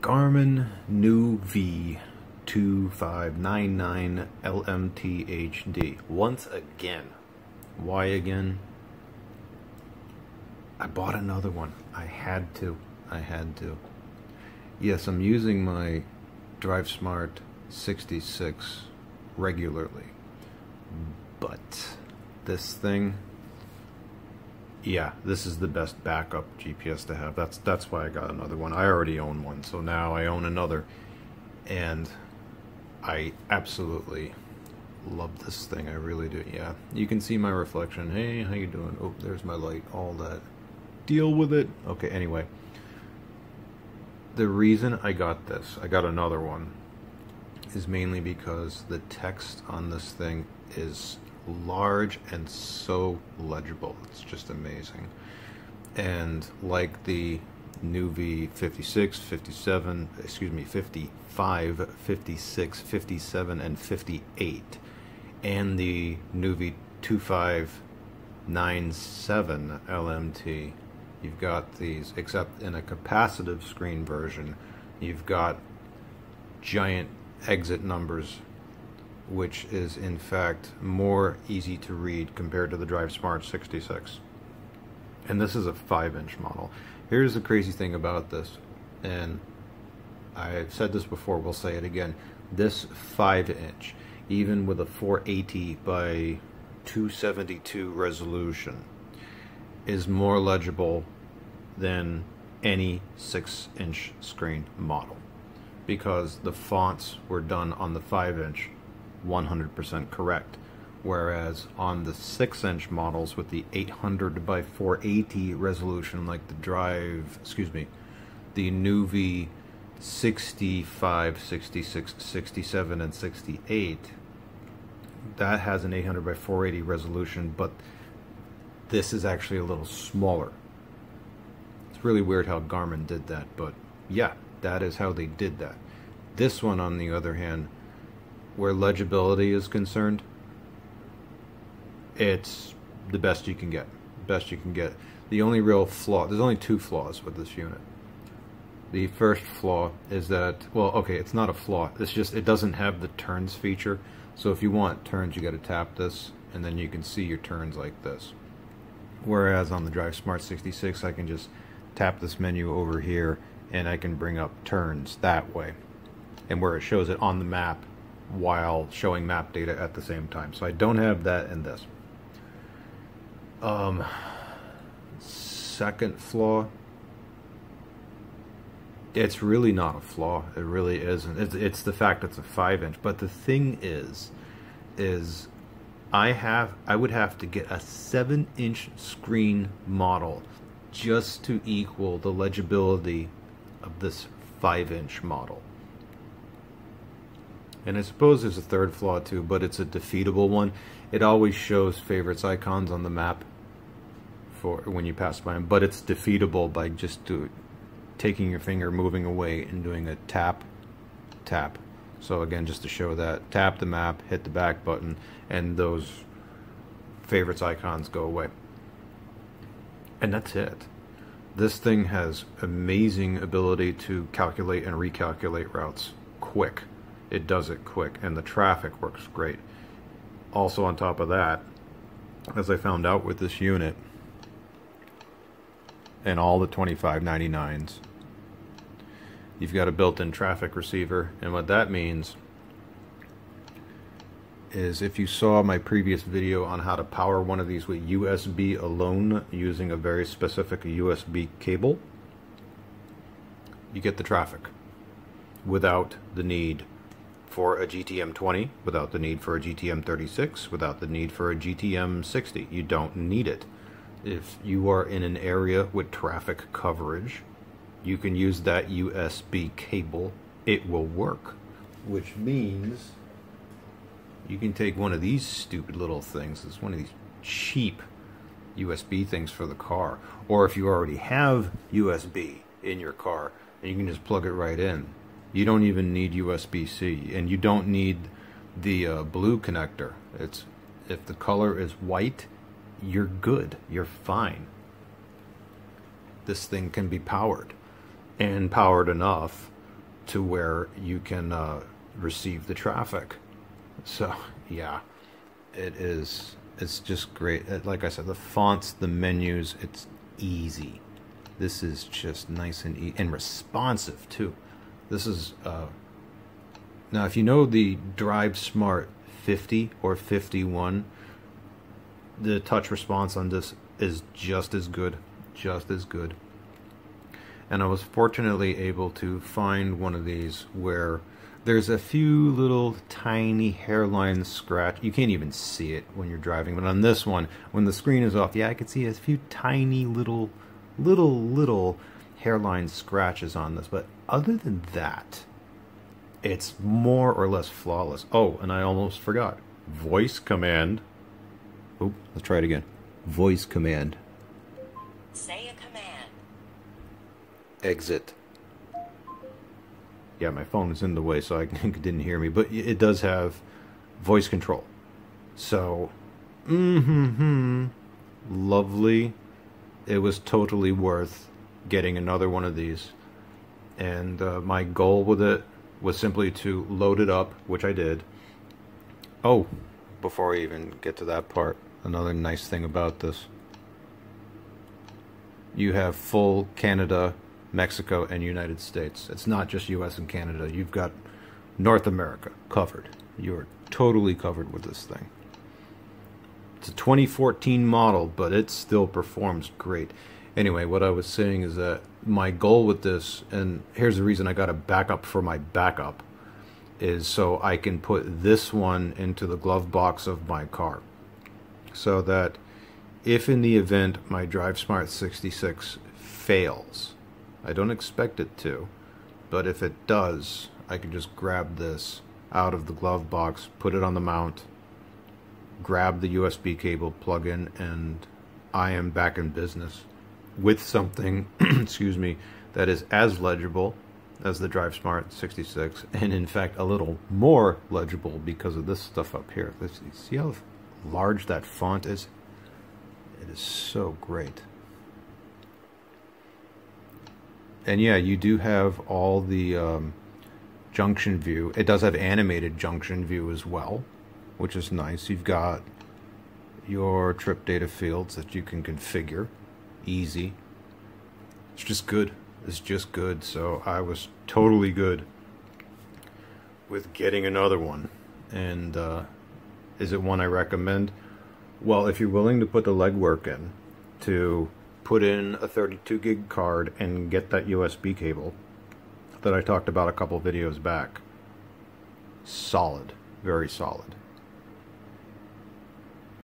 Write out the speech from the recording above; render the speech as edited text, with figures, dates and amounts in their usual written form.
Garmin nuvi 2599 LMTHD. Once again. Why again? I bought another one. I had to. Yes, I'm using my DriveSmart 66 regularly. But this thing, yeah, this is the best backup GPS to have. That's why I got another one. I already own one, so now I own another, and I absolutely love this thing. I really do. Yeah, you can see my reflection. Hey, how you doing? Oh, there's my light. All that. Deal with it. Okay. Anyway, the reason I got another one, is mainly because the text on this thing is large and so legible. It's just amazing. And like the nuvi 56, 57, excuse me, 55, 56, 57, and 58, and the nuvi 2597 LMT, you've got these, except in a capacitive screen version, you've got giant exit numbers, which is in fact more easy to read compared to the DriveSmart 66. And this is a 5-inch model. Here's the crazy thing about this, and I've said this before, we'll say it again. This 5-inch, even with a 480 by 272 resolution, is more legible than any 6-inch screen model, because the fonts were done on the 5-inch 100% correct, whereas on the 6-inch models with the 800 by 480 resolution, like the the nuvi 65, 66, 67, and 68, that has an 800 by 480 resolution, but this is actually a little smaller. It's really weird how Garmin did that, but yeah, that is how they did that. This one, on the other hand, where legibility is concerned, it's the best you can get. The only real flaw, there's only 2 flaws with this unit. The first flaw is that, well, okay, it's not a flaw. It's just, it doesn't have the turns feature. So if you want turns, you got to tap this, and then you can see your turns like this. Whereas on the DriveSmart 66, I can just tap this menu over here, and I can bring up turns that way. And where it shows it on the map while showing map data at the same time. So I don't have that in this. Second flaw, it's really not a flaw. It really isn't. It's the fact it's a 5-inch. But the thing is I would have to get a 7-inch screen model just to equal the legibility of this 5-inch model. And I suppose there's a third flaw too, but it's a defeatable one. It always shows favorites icons on the map for when you pass by them, but it's defeatable by just taking your finger, moving away, and doing a tap, tap. So again, just to show that, tap the map, hit the back button, and those favorites icons go away. And that's it. This thing has amazing ability to calculate and recalculate routes quick. It does it quick, and the traffic works great. Also, on top of that, as I found out with this unit and all the 2599s, you've got a built-in traffic receiver. And what that means is, if you saw my previous video on how to power one of these with USB alone using a very specific USB cable, you get the traffic without the need for a GTM 20, without the need for a GTM 36, without the need for a GTM 60. You don't need it. If you are in an area with traffic coverage, you can use that USB cable. It will work, which means you can take one of these stupid little things. It's one of these cheap USB things for the car, or if you already have USB in your car, and you can just plug it right in. You don't even need USB-C, and you don't need the blue connector. If the color is white, you're good. You're fine. This thing can be powered, and powered enough to where you can receive the traffic. So yeah, it's just great. Like I said, the fonts, the menus, it's easy. This is just nice and responsive too. This is now, if you know the Drive Smart 50 or 51, the touch response on this is just as good, And I was fortunately able to find one of these where there's a few little tiny hairline scratch. You can't even see it when you're driving, but on this one, when the screen is off, yeah, I could see a few tiny little hairline scratches on this. But other than that, it's more or less flawless. Oh, and I almost forgot. Voice command. Oh, let's try it again. Voice command. Say a command. Exit. Yeah, my phone was in the way, so I didn't hear me. But it does have voice control. So, lovely. It was totally worth getting another one of these. And my goal with it was simply to load it up, which I did. Oh, before I even get to that part, another nice thing about this. You have full Canada, Mexico, and United States. It's not just US and Canada. You've got North America covered. You're totally covered with this thing. It's a 2014 model, but it still performs great. Anyway, what I was saying is that my goal with this, and here's the reason I got a backup for my backup, is so I can put this one into the glove box of my car. So that if in the event my Drive Smart 66 fails, I don't expect it to, but if it does, I can just grab this out of the glove box, put it on the mount, grab the USB cable, plug in, and I am back in business with something, excuse me, that is as legible as the Drive Smart 66, and in fact a little more legible because of this stuff up here. Let's see how large that font is. It is so great. And yeah, you do have all the junction view. It does have animated junction view as well, which is nice. You've got your trip data fields that you can configure. Easy. It's just good. It's just good. So I was totally good with getting another one. And is it one I recommend? Well, if you're willing to put the legwork in to put in a 32 gig card and get that USB cable that I talked about a couple videos back, solid, very solid.